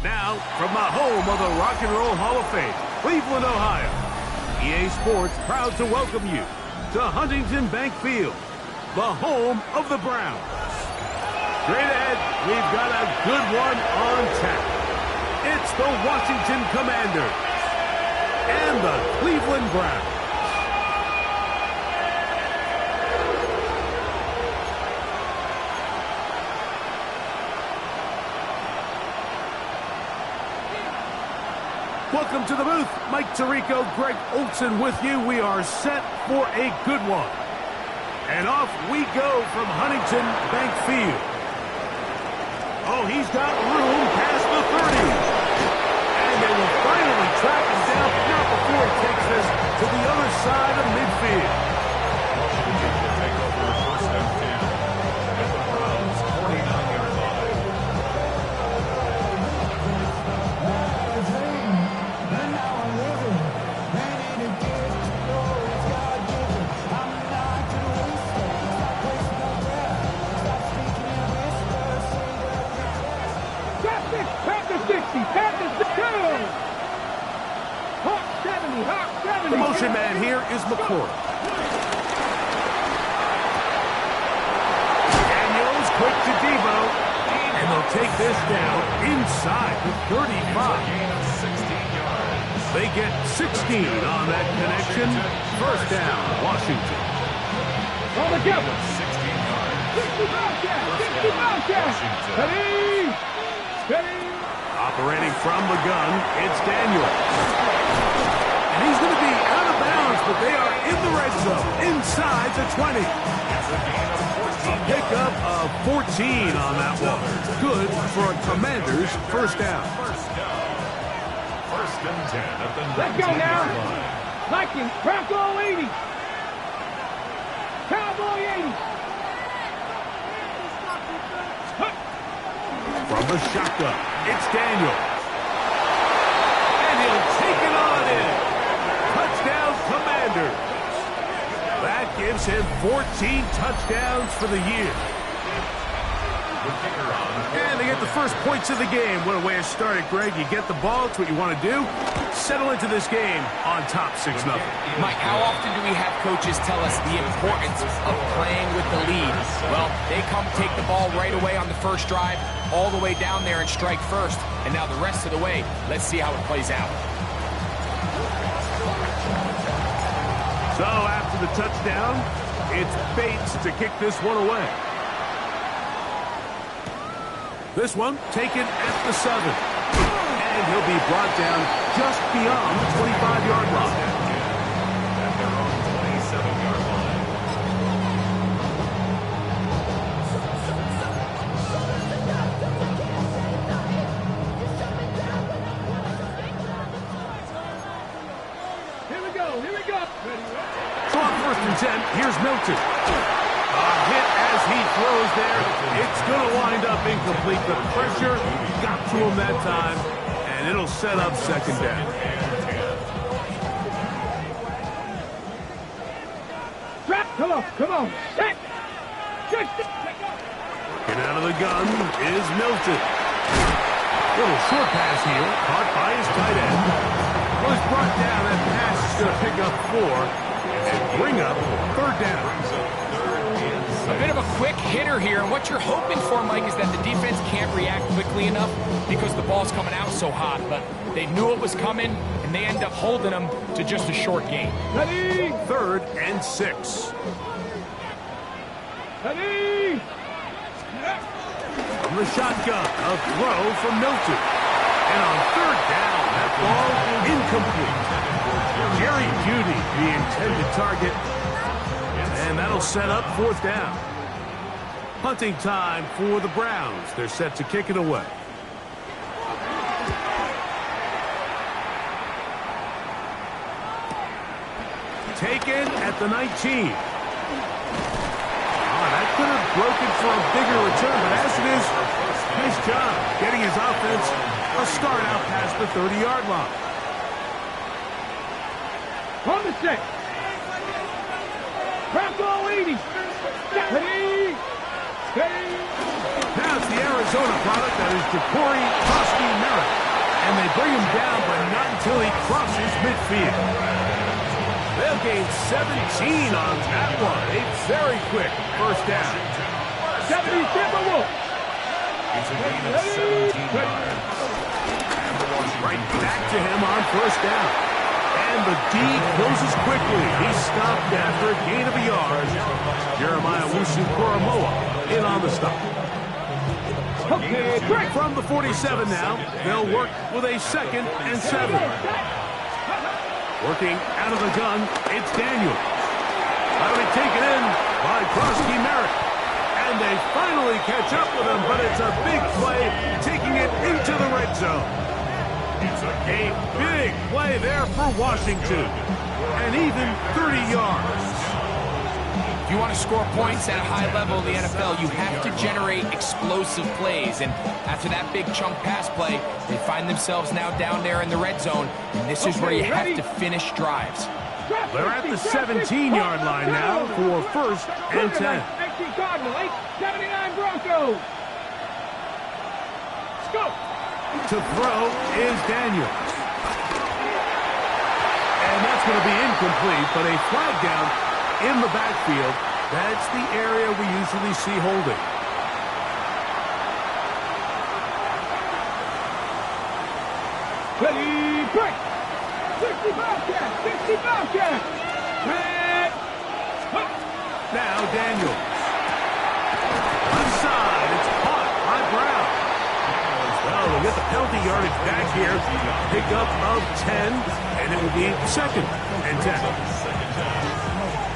Now, from the home of the Rock and Roll Hall of Fame, Cleveland, Ohio, EA Sports proud to welcome you to Huntington Bank Field, the home of the Browns. Straight ahead, we've got a good one on tap. It's the Washington Commanders and the Cleveland Browns. Welcome to the booth. Mike Tirico, Greg Olson with you. We are set for a good one. And off we go from Huntington Bank Field. Oh, he's got room past the 30. And they will finally track him down, but not before he takes this to the other side of midfield. Washington will take over first and 10 at the Browns' 49-yard line. The motion man here is McCoy. Daniels quick to Debo. And they'll take this down inside the 35. They get 16 on that connection. First down, Washington. All together. 16 yards. 60 miles down. Steady. Steady. Operating from the gun, it's Daniels. And he's going to be out of bounds, but they are in the red zone, inside the 20. A pickup of 14 on that one. Good for a Commander's first down. First and 10 at the Let's go now. Viking, Bronco 80. Cowboy 80. From the shotgun, it's Daniels. And he'll take it on in. Touchdown, Commanders. That gives him 14 touchdowns for the year. And they get the first points of the game. What a way to start it, Greg. You get the ball. It's what you want to do. Settle into this game on top 6-0. Mike, how often do we have coaches tell us the importance of playing with the lead? Well, they come take the ball right away on the first drive, all the way down there and strike first. And now the rest of the way, let's see how it plays out. So after the touchdown, it's Bates to kick this one away. This one taken at the 7. And he'll be brought down just beyond the 25-yard line. At their own 27-yard line. Here we go. Here we go. Ready, So on 1st and 10, here's Milton. A hit as he throws there. It's going to wind up incomplete. The pressure got to him that time, and it'll set up 2nd down. Drop. Come on. Come on. Set. Get out of the gun is Milton. Little short pass here, caught by his tight end. Was brought down. That pass is going to pick up 4 and bring up 3rd down. A bit of a quick hitter here, and what you're hoping for, Mike, is that the defense can't react quickly enough because the ball's coming out so hot, but they knew it was coming, and they end up holding them to just a short gain. Ready. 3rd and 6. Ready. From the shotgun, a throw from Milton. And on 3rd down, that ball incomplete. Jerry Jeudy, the intended target. And that'll set up 4th down. Punting time for the Browns. They're set to kick it away. Taken at the 19. That could have broken for a bigger return, but as it is, nice job getting his offense a start out past the 30-yard line. On the set. Bronco 80. Ready. Ready. Now it's the Arizona product that is Ja'Cory Merritt. And they bring him down, but not until he crosses midfield. They'll gain 17 on that one. A very quick 1st down. 70 Timberwolves. It's a gain of 17 yards. Right back to him on 1st down. And the D closes quickly. He's stopped after a gain of a yard. Jeremiah Owusu-Koramoah in on the stop. Okay, break. From the 47 now, they'll work with a 2nd and 7. Working out of the gun, it's Daniel. That'll be taken in by Merritt. And they finally catch up with him, but it's a big play, taking it into the red zone. It's a big play there for Washington. And even 30 yards. If you want to score points at a high level in the NFL, you have to generate explosive plays. And after that big chunk pass play, they find themselves now down there in the red zone. And this is where you have to finish drives. They're at the 17-yard line now for 1st and 10. 79 Broncos. Let's go. To throw is Daniels. And that's going to be incomplete, but a flag down in the backfield. That's the area we usually see holding. Ready, break. 60 Bobcat. 60 Bobcat. Red. Now Daniels. Left side. It's caught by Brown. Well, they'll get the penalty yardage back here. Pick up of 10, and it will be 2nd and 10.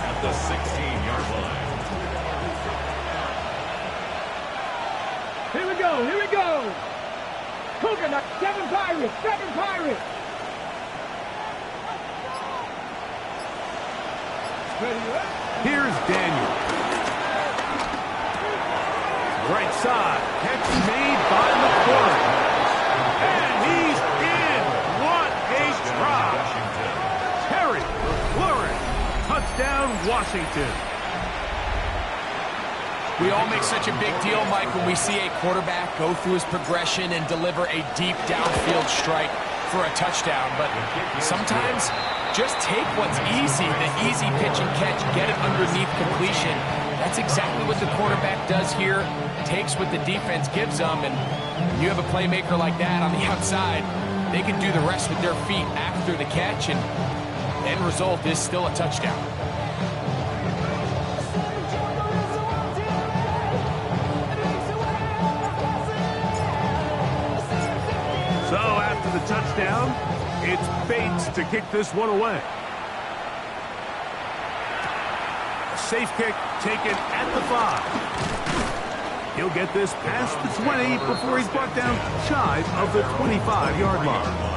At the 16-yard line. Here we go. Here we go. Cougar, 7 Pirates. 7 Pirates. Here's Daniel. Right side. Catch made by McLaurin. And he's in. What a try. Terry McLaurin. Touchdown, Washington. We all make such a big deal, Mike, when we see a quarterback go through his progression and deliver a deep downfield strike for a touchdown. But sometimes just take what's easy, the easy pitch and catch, get it underneath completion. That's exactly what the quarterback does here, takes what the defense gives them, and when you have a playmaker like that on the outside, they can do the rest with their feet after the catch, and the end result is still a touchdown. down. It's Bates to kick this one away. A safe kick taken at the 5. He'll get this past the 20 before he's brought down shy of the 25-yard line.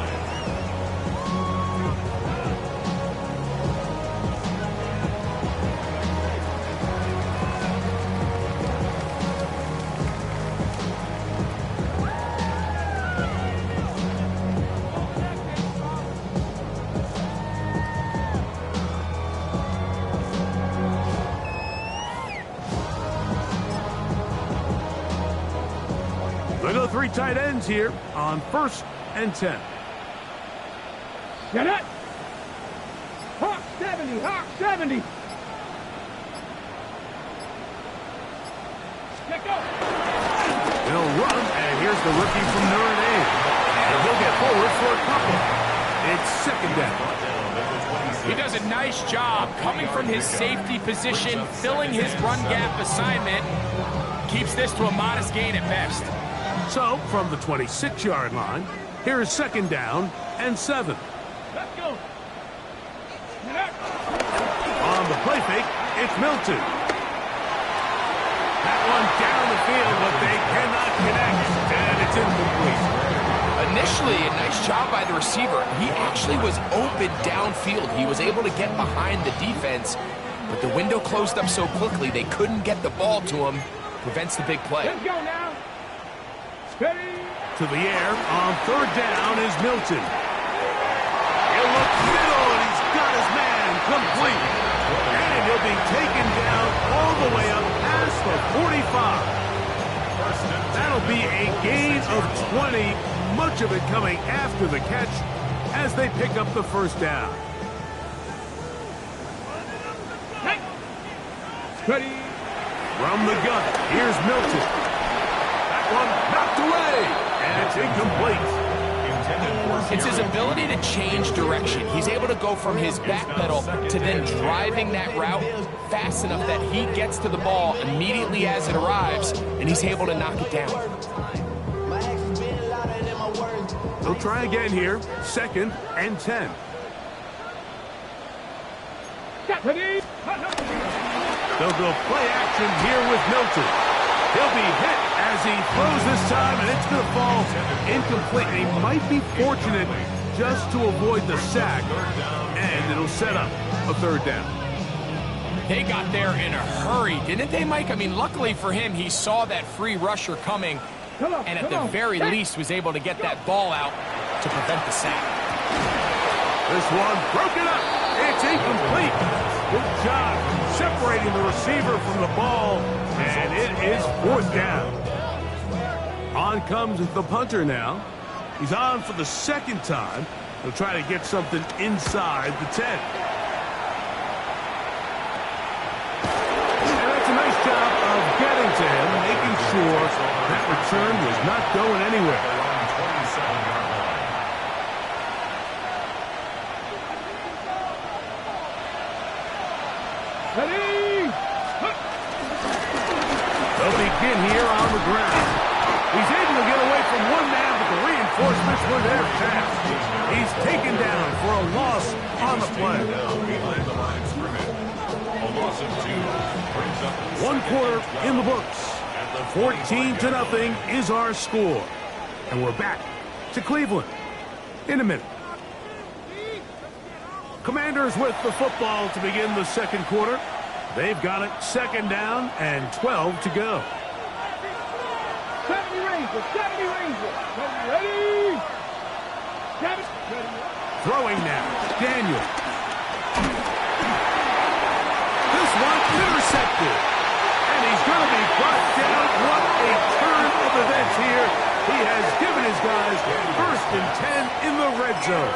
Another 3 tight ends here on 1st and 10. Get it! Hawk 70, Hawk 70. Let go. They'll run, and here's the rookie from Notre Dame. And he'll get forward for a couple. It's 2nd down. He does a nice job coming from his safety position, filling his run gap assignment. Keeps this to a modest gain at best. So, from the 26-yard line, here is 2nd down and 7. Let's go. Get it. On the play fake, it's Milton. That one down the field, but they cannot connect, and it's incomplete. Initially, a nice job by the receiver. He actually was open downfield. He was able to get behind the defense, but the window closed up so quickly they couldn't get the ball to him. Prevents the big play. Let's go now. Steady. To the air on 3rd down is Milton. He'll look middle, and he's got his man complete. And he'll be taken down all the way up past the 45. That'll be a gain of 20, much of it coming after the catch as they pick up the 1st down. Hey. Steady. From the gun, here's Milton. That one knocked away, and it's incomplete. It's his ability to change direction. He's able to go from his back pedal to then driving that route fast enough that he gets to the ball immediately as it arrives, and he's able to knock it down. They'll try again here, 2nd and 10. Steady. They'll go play action here with Milton. He'll be hit as he throws this time, and it's going to fall incomplete. He might be fortunate just to avoid the sack, and it'll set up a 3rd down. They got there in a hurry, didn't they, Mike? I mean, luckily for him, he saw that free rusher coming, and at the very least was able to get that ball out to prevent the sack. This one broken up. It's incomplete. Good job separating the receiver from the ball, and it is 4th down. On comes the punter now. He's on for the 2nd time. He'll try to get something inside the 10. And that's a nice job of getting to him, making sure that return was not going anywhere. Ready. They'll begin here on the ground. He's able to get away from one man, but the reinforcements were there fast. He's taken down for a loss on the play. 1 quarter in the books. 14-0 is our score. And we're back to Cleveland in a minute. Commanders with the football to begin the 2nd quarter. They've got it 2nd down and 12 to go. 70 Rangers, 70 Rangers. Ready. Ready. Throwing now, Daniel. This one intercepted. And he's going to be brought down. What a turn of events here. He has given his guys 1st and 10 in the red zone.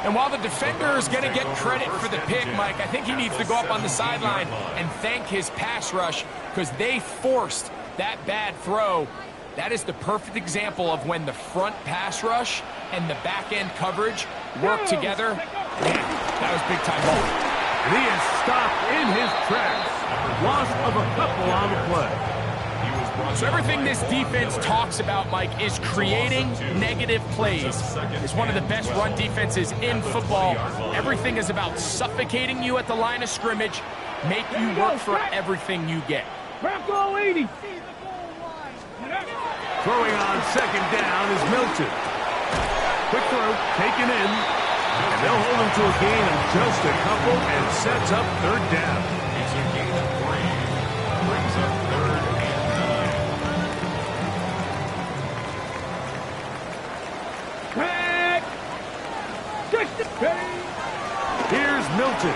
And while the defender is going to get credit for the pick, Mike, I think he needs to go up on the sideline and thank his pass rush because they forced that bad throw. That is the perfect example of when the front pass rush and the back-end coverage work together. Man, that was big-time ball. And he is stopped in his tracks. Loss of a couple on the play. So everything this defense talks about, Mike, is creating negative plays. It's one of the best run defenses in football. Everything is about suffocating you at the line of scrimmage, make you work for everything you get. Bronco 80. Throwing on second down is Milton. Quick throw, taken in. And they'll hold him to a gain of just a couple and sets up third down. It's a gain of 3. Brings up 3rd and 9. Crack. Here's Milton.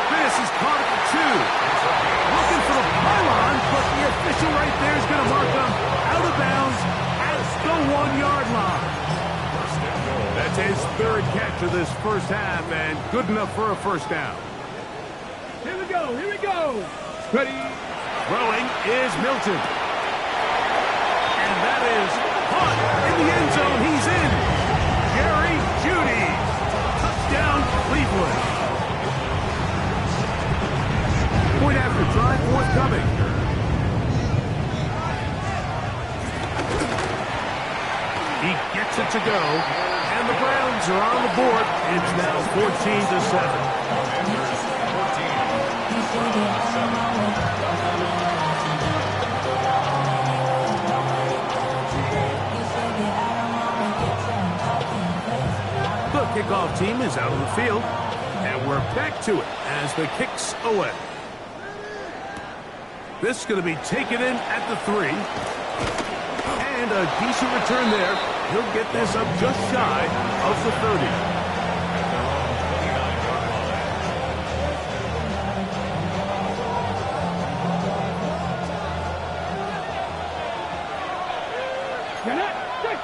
This is caught at the 2. Looking for the pylon, but the official right there is going to mark him out of bounds at the 1-yard line. That's his 3rd catch of this first half, and good enough for a first down. Here we go. Here we go. Ready. Throwing is Milton. And that is caught in the end zone. He's in. Jerry Jeudy. Touchdown, Cleveland. Point after try forthcoming. He gets it to go. And the Browns are on the board. It's now 14-7. The kickoff team is out on the field. And we're back to it as the kick's away. This is going to be taken in at the 3. And a decent return there. He'll get this up just shy of the 30.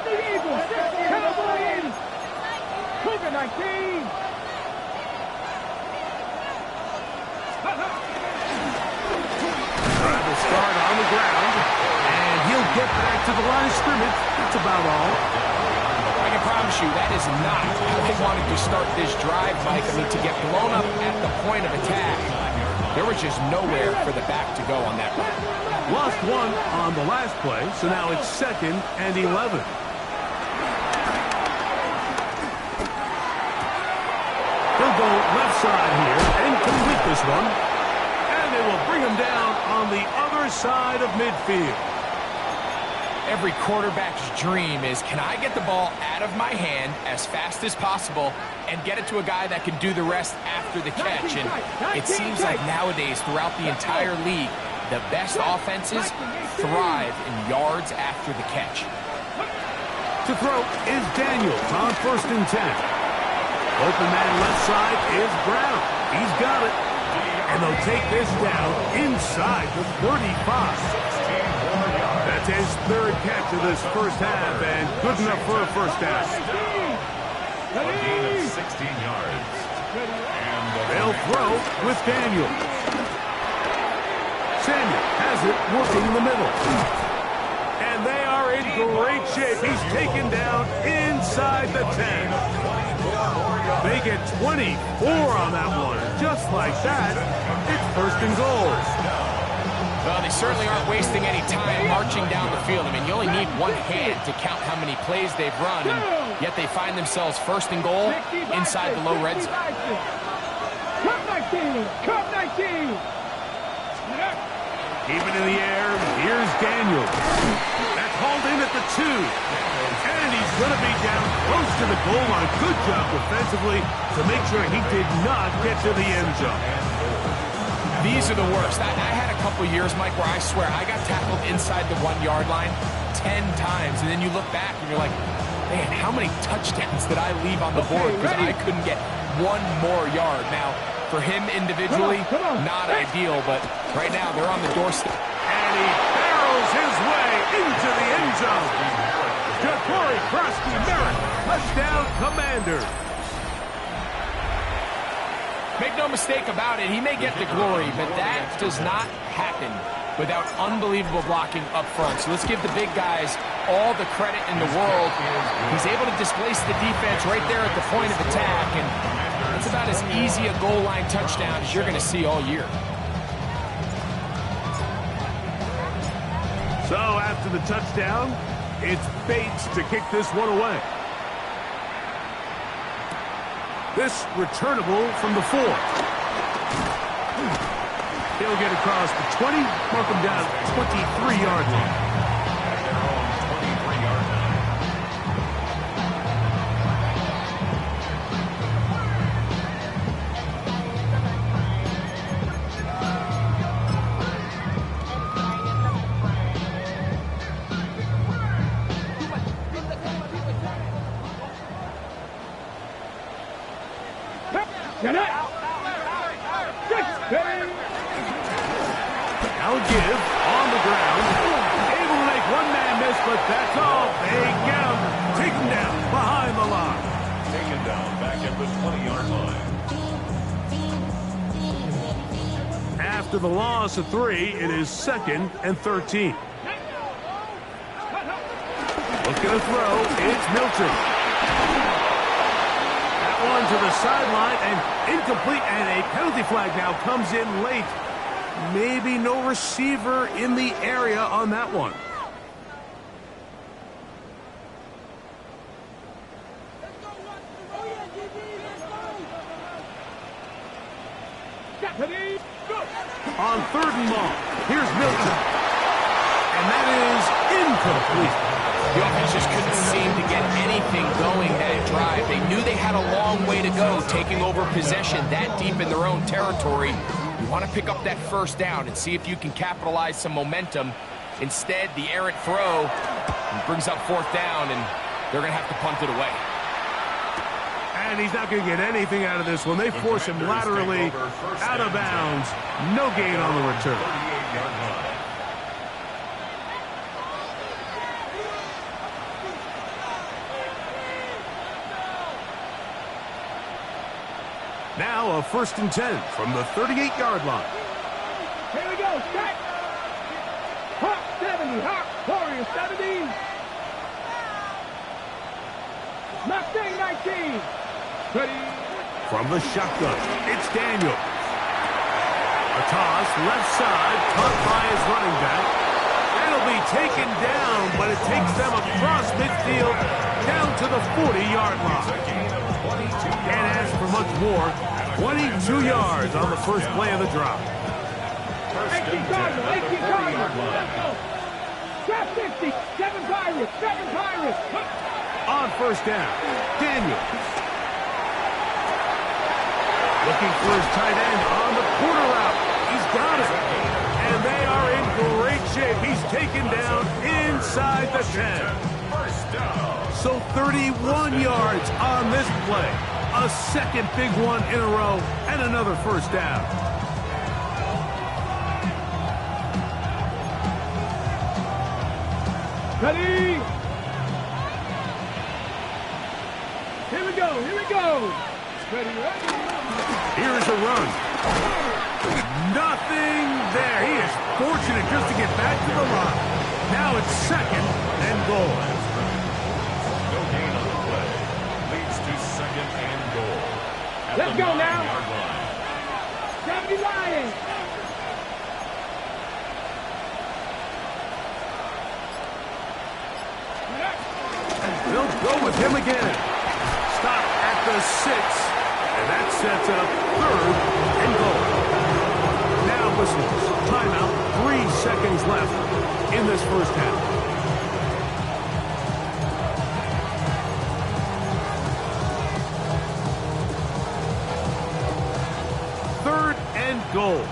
The Eagles. Cowboy 80. Cougar 19. Trying to start on the ground. And he'll get back to the line of scrimmage. That's about all. I can promise you that is not how they wanted to start this drive, Mike. I mean, to get blown up at the point of attack, there was just nowhere for the back to go on that run. Lost one on the last play, so now it's 2nd and 11. He'll go left side here and complete this one. And they will bring him down on the other side of midfield. Every quarterback's dream is, can I get the ball out of my hand as fast as possible and get it to a guy that can do the rest after the catch? And it seems like nowadays throughout the entire league, the best offenses thrive in yards after the catch. To throw is Daniels on 1st and 10. Open man left side is Brown. He's got it. And they'll take this down inside the 35. That's his 3rd catch of this first half, and good enough for a first down. A gain of 16 yards. And They'll throw with Daniel. Samuel has it working in the middle. And they are in great shape. He's taken down inside the 10. They get 24 on that one. Just like that, it's 1st and goal. Well, they certainly aren't wasting any time marching down the field. I mean, you only need one hand to count how many plays they've run, and yet they find themselves 1st and goal inside the low red zone. Cup 19. Cup 19. Keep it in the air. Here's Daniel. That's hauled in at the 2. And he's going to be down close to the goal line. Good job defensively to make sure he did not get to the end zone. These are the worst. I had a couple years, Mike, where I swear I got tackled inside the 1-yard line 10 times. And then you look back and you're like, man, how many touchdowns did I leave on the board because I couldn't get one more yard? Now, for him individually, not ideal, but right now they're on the doorstep. And he barrels his way into the end zone. Ja'Cory Krosky-Merritt, touchdown Commanders. Make no mistake about it, he may get the glory, but that does not happen without unbelievable blocking up front. So let's give the big guys all the credit in the world. He's able to displace the defense right there at the point of attack, and that's about as easy a goal line touchdown as you're going to see all year. So after the touchdown, it's Bates to kick this one away. This returnable from the 4. He'll get across the 20, mark him down 23-yard line. At their own 23-yard line. Get it! Now give on the ground. Able to make one man miss, but that's all. They count. Take him down behind the line. Taken down back at the 20-yard line. After the loss of 3, it is 2nd and 13. Looking to throw. It's Milton. That one to the sideline and incomplete, and a penalty flag now comes in late. Maybe no receiver in the area on that one. On 3rd and long, here's Milton. And that is incomplete. The offense just couldn't seem to get anything going that drive. They knew they had a long way to go, taking over possession that deep in their own territory. You want to pick up that first down and see if you can capitalize some momentum. Instead, the errant throw brings up 4th down, and they're going to have to punt it away. And he's not going to get anything out of this one. They force him laterally out of bounds. No gain on the return. 38-yard line. Now a 1st and 10 from the 38-yard line. Here we go, set. Hawk 70, Hawk, Warrior 70. Mustang 19. Ready. From the shotgun, it's Daniel. A toss, left side, caught by his running back. It'll be taken down, but it takes them across midfield down to the 40-yard line. Can't ask for much more. 22 yards on the first play of the drive. 18 Cardinal, 18 Cardinal. Drop 50, 7 Pirates, 7 Pirates. On 1st down, Daniel. Looking for his tight end on the quarter route. He's got it. And they are in great shape. He's taken down inside the 10. So 31 yards on this play. A second big one in a row and another first down. Ready. Here we go, here we go. Ready, ready. Here's a run. Nothing there. He is fortunate just to get back to the line. Now it's 2nd and goal. No gain on the play. Leads to 2nd and goal. Let's go now. 9-yard line. 70 Lions. They'll go with him again. Stop at the 6. And that sets up 3rd and goal. Now whistles. Timeout. 3 seconds left in this first half. Goal.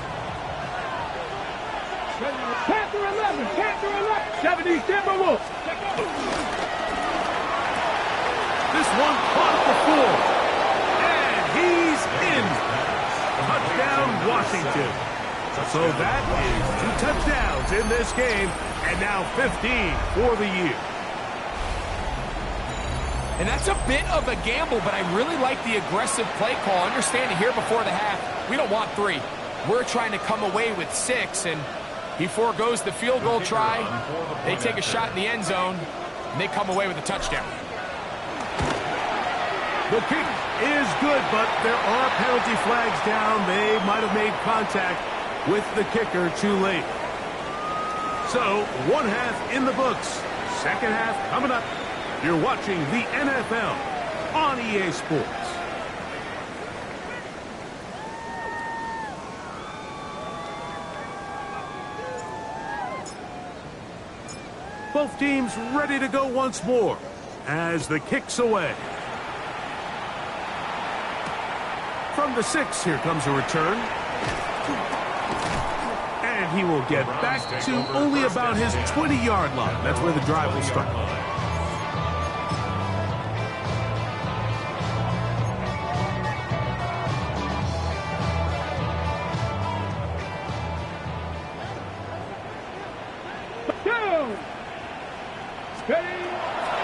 Panther 11, Panther 11, 70 Timberwolves. This one caught the 4. And he's in. Touchdown, Washington. So that is 2 touchdowns in this game, and now 15 for the year. And that's a bit of a gamble, but I really like the aggressive play call. Understanding here before the half, we don't want 3. We're trying to come away with 6, and he foregoes the field goal try. They take a shot in the end zone, and they come away with a touchdown. The kick is good, but there are penalty flags down. They might have made contact with the kicker too late. So, one half in the books. Second half coming up. You're watching the NFL on EA Sports. Both teams ready to go once more as the kick's away. From the 6, here comes a return. And he will get back to only about his 20-yard line. That's where the drive will start.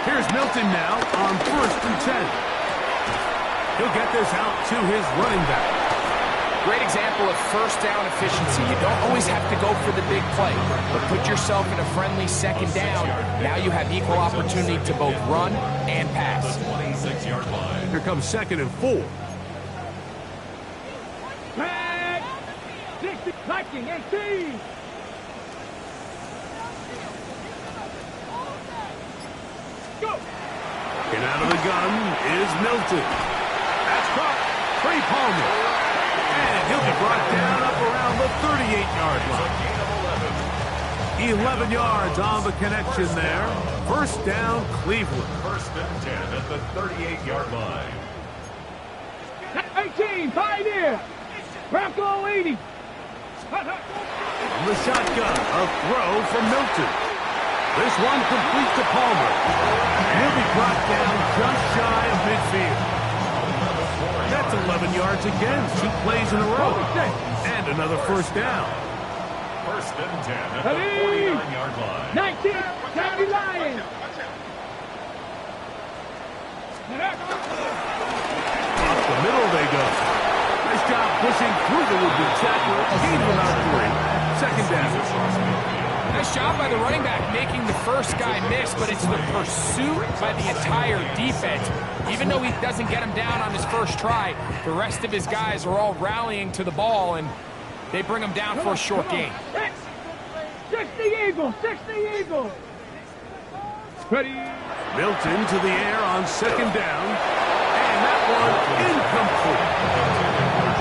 Here's Milton now on 1st and 10. He'll get this out to his running back. Great example of first down efficiency. You don't always have to go for the big play, but put yourself in a friendly second down. Now you have equal opportunity to both run and pass. 26-yard line. Here comes 2nd and 4. Back. 60, clutching, 18. Go. And out of the gun is Milton. That's caught. Trey Palmer. And he'll be brought down up around the 38-yard line. 11 yards on the connection there. First down, Cleveland. 1st and 10 at the 38-yard line. 18, tight end. Bronco 80. From the shotgun, a throw from Milton. This one complete to Palmer. And he'll be brought down just shy of midfield. That's 11 yards again. 2 plays in a row. And another first down. 1st and 10 at the 49-yard line. 19, County Lions. Up the middle they go. Nice job pushing through the would-be tackler. Gain about 3. Second down. Nice job by the running back making the first guy miss, but it's the pursuit by the entire defense. Even though he doesn't get him down on his first try, the rest of his guys are all rallying to the ball, and they bring him down for a short gain. 60 Eagles, 60 Eagles. Ready. Milton to the air on 2nd down. And that one incomplete.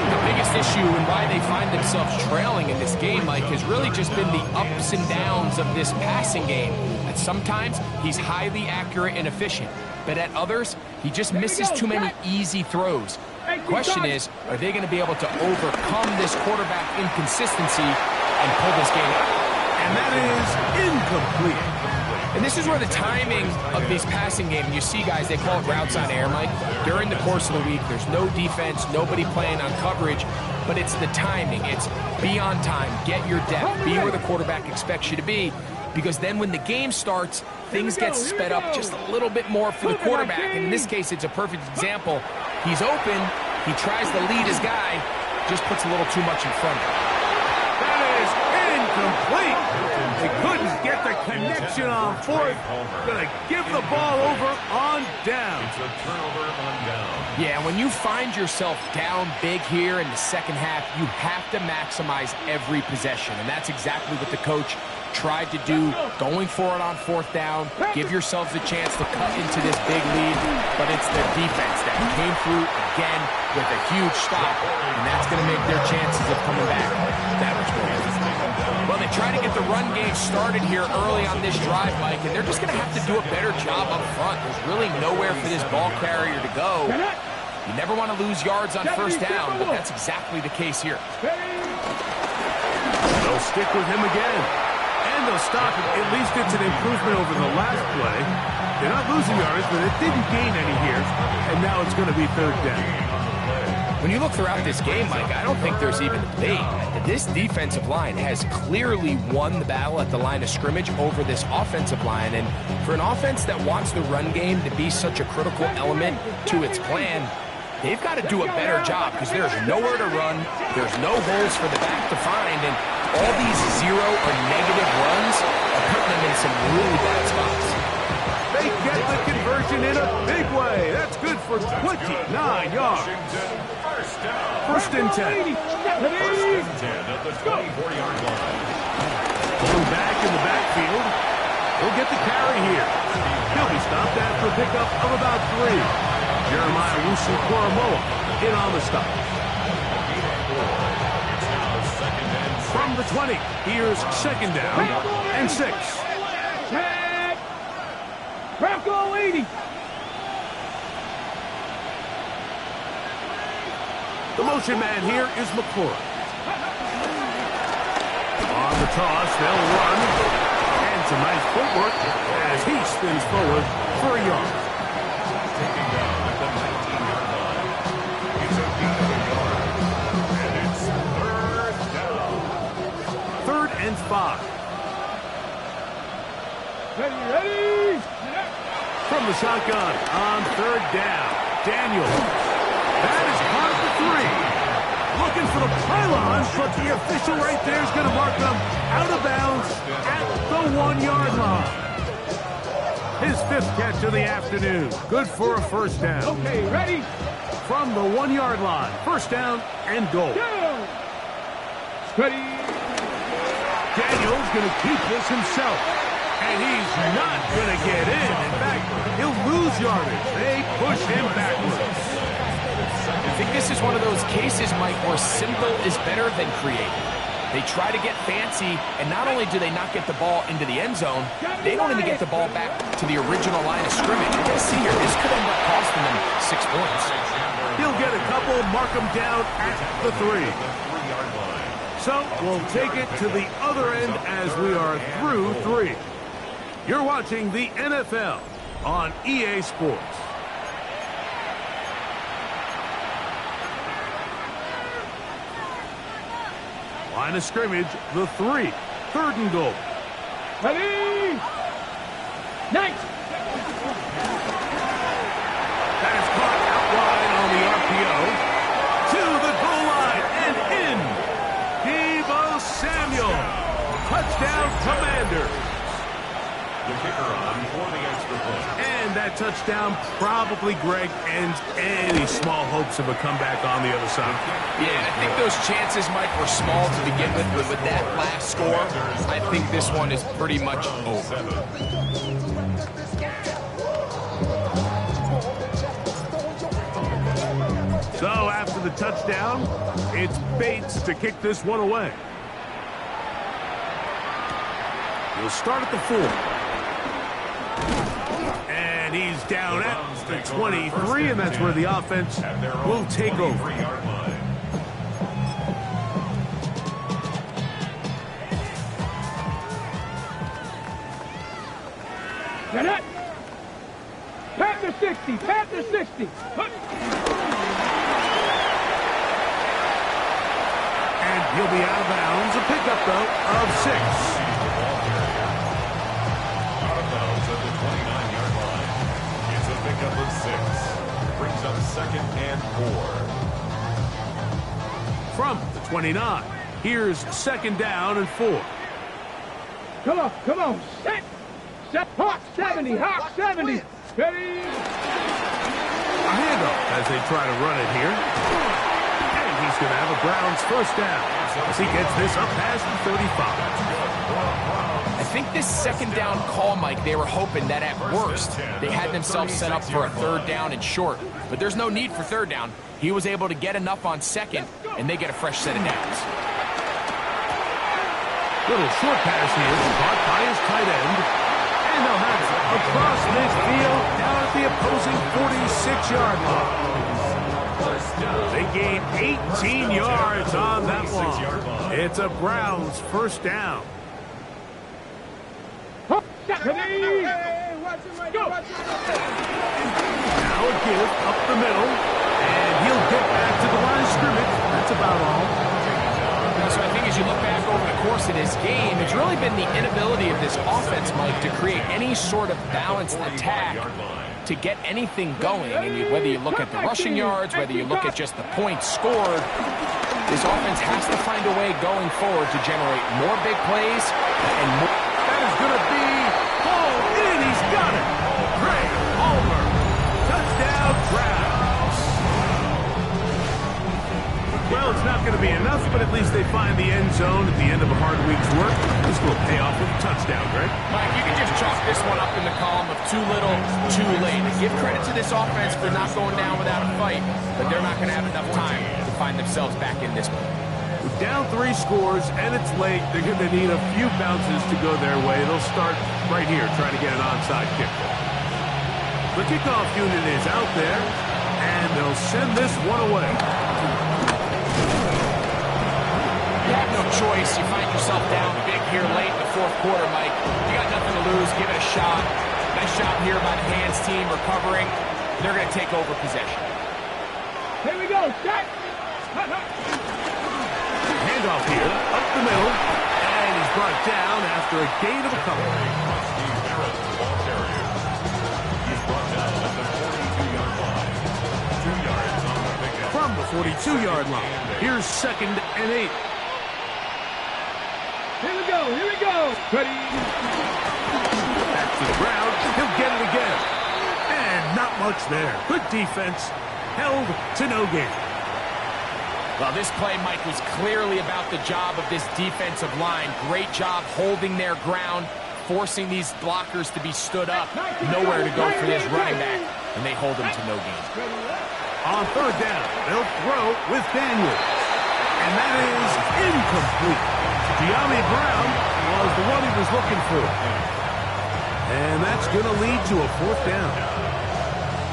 The biggest issue and why they find themselves trailing in this game, Mike, has really just been the ups and downs of this passing game. At sometimes, he's highly accurate and efficient, but at others, he just misses too many easy throws. The question is, are they going to be able to overcome this quarterback inconsistency and pull this game out? And that is incomplete. And this is where the timing of this passing game, you see guys, they call it routes on air, Mike. During the course of the week, there's no defense, nobody playing on coverage, but it's the timing. It's be on time, get your depth, be where the quarterback expects you to be, because then when the game starts, things get sped up just a little bit more for the quarterback. And in this case, it's a perfect example. He's open, he tries to lead his guy, just puts a little too much in front of him. That is incomplete. They couldn't get the connection on 4th. Gonna give the ball over on down. It's a turnover on down. Yeah, when you find yourself down big here in the second half, you have to maximize every possession. And that's exactly what the coach tried to do, going for it on 4th down. Give yourselves a chance to cut into this big lead. But it's the defense that came through again with a huge stop. And that's going to make their chances of coming back that much more. Well, they try to get the run game started here early on this drive, Mike, and they're just going to have to do a better job up front. There's really nowhere for this ball carrier to go. You never want to lose yards on 1st down, but that's exactly the case here. They'll stick with him again. And they'll stop it. At least it's an improvement over the last play. They're not losing yards, but it didn't gain any here. And now it's going to be 3rd down. When you look throughout this game, Mike, I don't think there's even a debate. This defensive line has clearly won the battle at the line of scrimmage over this offensive line. And for an offense that wants the run game to be such a critical element to its plan, they've got to do a better job because there's nowhere to run, there's no holes for the back to find, and all these 0 or negative runs are putting them in some really bad spots. They get the conversion in a big way. That's good for 29 yards. 1st and 10. 1st and 10 at the 24-yard line. Going back in the back backfield. He'll get the carry here. He'll be stopped after a pickup of about 3. Jeremiah Wusu-Koramoah in on the stop. From the 20, here's second down and 6. Tag! Bronco 80! The motion man here is McClure. On the toss, they'll run. And some nice footwork as he spins forward for a yard. Taking down at the 19-yard line. He's a gain of a yard. And it's third down. 3rd and 5. Ready! From the shotgun on 3rd down. Daniels. That is caught at the 3. Looking for the pylons, but the official right there is going to mark them out of bounds at the 1-yard line. His 5th catch of the afternoon. Good for a first down. Okay, ready? From the 1-yard line. First down and goal. Go! Ready? Daniels going to keep this himself. And he's not going to get in. In fact, he'll lose yardage. They push him backwards. I think this is one of those cases, Mike, where simple is better than creative. They try to get fancy, and not only do they not get the ball into the end zone, they don't even get the ball back to the original line of scrimmage. You can see here, this could end up costing them 6 points. He'll get a couple, mark them down at the 3. So we'll take it to the other end as we are through 3. You're watching the NFL on EA Sports. Line of scrimmage, the 3. 3rd and goal. Ready? Nice! That is caught out wide on the RPO. To the goal line and in. Deebo Samuel. Touchdown, Commanders. The kicker on for the extra point. And that touchdown probably, Greg, ends any small hopes of a comeback on the other side. Yeah, I think those chances, Mike, were small to begin with, but with that last score, I think this one is pretty much over. So after the touchdown, it's Bates to kick this one away. He'll start at the 4. And he's down at the 23, and that's where the offense will take over. Get it! Panther 60! Panther 60! And he'll be out of bounds. A pickup, though, of 6. Pickup of 6. Brings up 2nd and 4. From the 29, here's 2nd down and 4. Come on, set! Set! Hawk 70! Hawk 70! Ready? A handoff as they try to run it here. And he's going to have a Browns first down as he gets this up past the 35. I think this 2nd down call, Mike, they were hoping that at worst they had themselves set up for a 3rd down and short. But there's no need for 3rd down. He was able to get enough on 2nd, and they get a fresh set of downs. Little short pass here, caught by his tight end. And they'll have it across midfield down at the opposing 46-yard line. They gain 18 yards on that one. It's a Browns first down. Ready? Go! Now a give up the middle, and he'll get back to the line of scrimmage. That's about all. So I think as you look back over the course of this game, it's really been the inability of this offense, Mike, to create any sort of balanced attack to get anything going. And whether you look at the rushing yards, whether you look at just the points scored, this offense has to find a way going forward to generate more big plays and more. That is going to be hauled in. He's got it. Craig Palmer. Touchdown, Browns. Well, it's not going to be enough, but at least they find the end zone at the end of a hard week's work. This will pay off with a touchdown, Greg. Mike, you can just chalk this one up in the column of too little, too late. And give credit to this offense for not going down without a fight, but they're not going to have enough time to find themselves back in this one. Down 3 scores, and it's late. They're going to need a few bounces to go their way. They'll start right here, trying to get an onside kick. The kickoff unit is out there, and they'll send this one away. You have no choice. You find yourself down big here late in the fourth quarter, Mike. You got nothing to lose. Give it a shot. Nice shot here by the hands team recovering. They're going to take over possession. Here we go. Set. Handoff here, up the middle, and he's brought down after a gain of a couple. From the 42-yard line, here's 2nd and 8. Here we go. Here we go. Ready. Back to the ground. He'll get it again. And not much there. Good defense. Held to no gain. Well, this play, Mike, was clearly about the job of this defensive line. Great job holding their ground, forcing these blockers to be stood up. Nowhere to go for this running back, and they hold him to no gain. On 3rd down, they'll throw with Daniels. And that is incomplete. De'Ami Brown was the one he was looking for. And that's going to lead to a 4th down.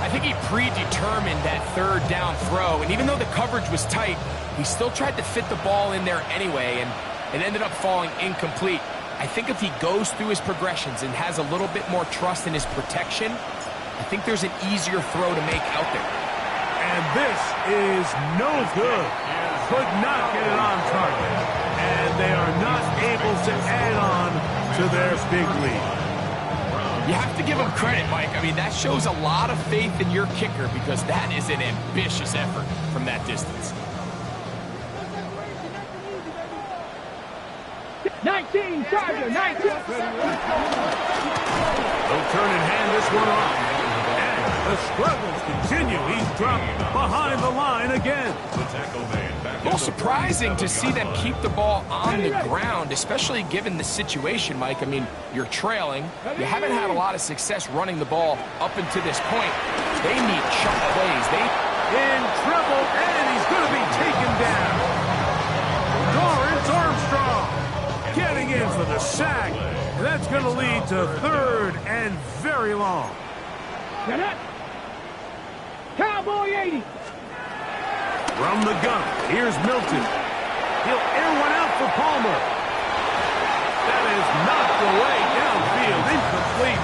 I think he predetermined that 3rd down throw, and even though the coverage was tight, he still tried to fit the ball in there anyway, and it ended up falling incomplete. I think if he goes through his progressions and has a little bit more trust in his protection, I think there's an easier throw to make out there. And this is no good. Could not get it on target. And they are not able to add on to their big lead. You have to give him credit, Mike. I mean, that shows a lot of faith in your kicker because that is an ambitious effort from that distance. 19, Charger, 19. They'll turn and hand this one off. And the struggles continue. He's dropped behind the line again. A little surprising to see them keep the ball on the ground, especially given the situation, Mike. I mean, you're trailing. You haven't had a lot of success running the ball up until this point. They need chunk plays. In trouble, and he's going to be taken down. Lawrence Armstrong getting in for the sack. And that's going to lead to 3rd and very long. Cowboy 80. From the gun, here's Milton. He'll air one out for Palmer. That is knocked away downfield, incomplete.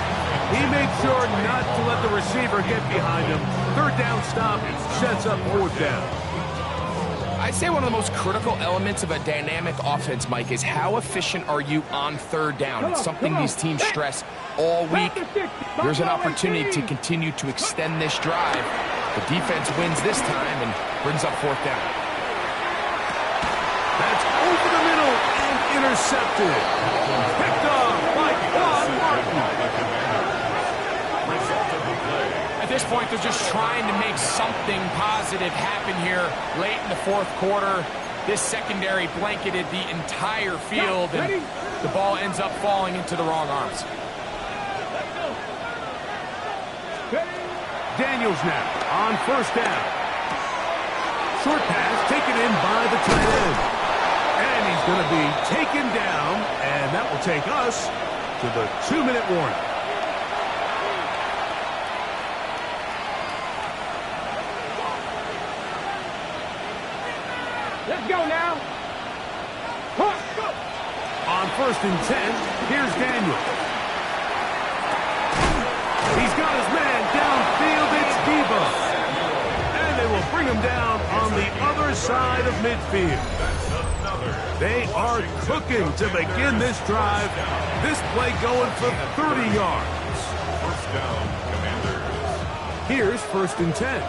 He made sure not to let the receiver get behind him. 3rd down stop sets up 4th down. I'd say one of the most critical elements of a dynamic offense, Mike, is how efficient are you on 3rd down. It's something these teams stress all week. There's an opportunity to continue to extend this drive. The defense wins this time and brings up 4th down. That's over the middle and intercepted. Picked off by Quan Martin. At this point, they're just trying to make something positive happen here late in the 4th quarter. This secondary blanketed the entire field, and the ball ends up falling into the wrong arms. Daniels now on 1st down. Short pass taken in by the tight end. And he's going to be taken down, and that will take us to the 2-minute warning. Let's go now. Go. On 1st and 10, here's Daniels. He's got his man downfield. It's Debo. And they will bring him down on the other side of midfield. They are cooking to begin this drive. This play going for 30 yards. 1st down, Commanders. Here's 1st and 10.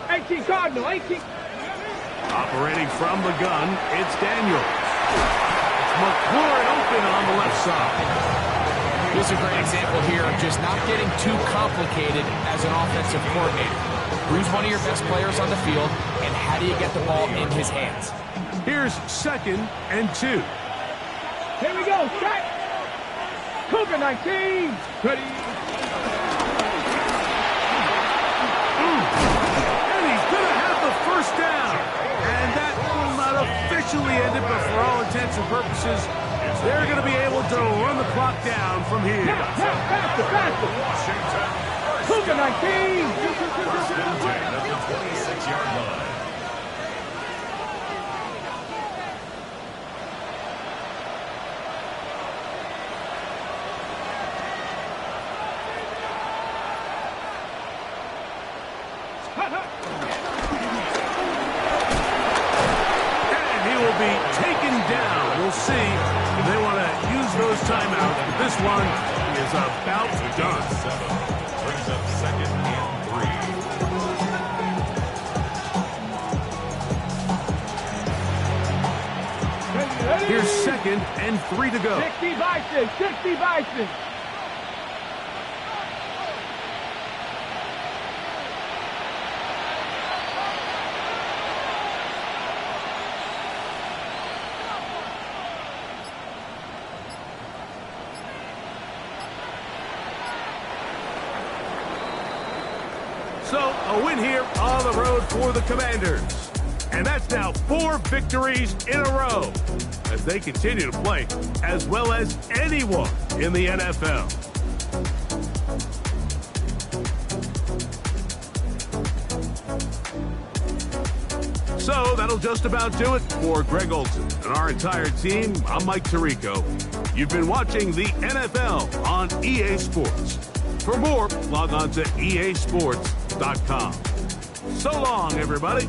18 Cardinal, 18. Operating from the gun, it's Daniels. It's McLaurin open on the left side. This is a great example here of just not getting too complicated as an offensive coordinator. Who's one of your best players on the field, and how do you get the ball in his hands? Here's 2nd and 2. Here we go. Set. Cougar 19. Ready. And he's going to have the first down. And that will not officially end it, but for all intents and purposes, they're going to be able to run the clock down from here. Now, faster. Washington. Cougar 19. First and 10 at the 26-yard line. And he will be taken down. We'll see if they want to use those timeouts. But this one is about done. 7 brings up 2nd and 3. Ready. Here's 2nd and 3 to go. 60 Bison. 60 Bison. So, a win here on the road for the Commanders. And that's now 4 victories in a row as they continue to play as well as anyone in the NFL. So, that'll just about do it for Greg Olsen and our entire team. I'm Mike Tirico. You've been watching the NFL on EA Sports. For more, log on to easports.com. So long, everybody.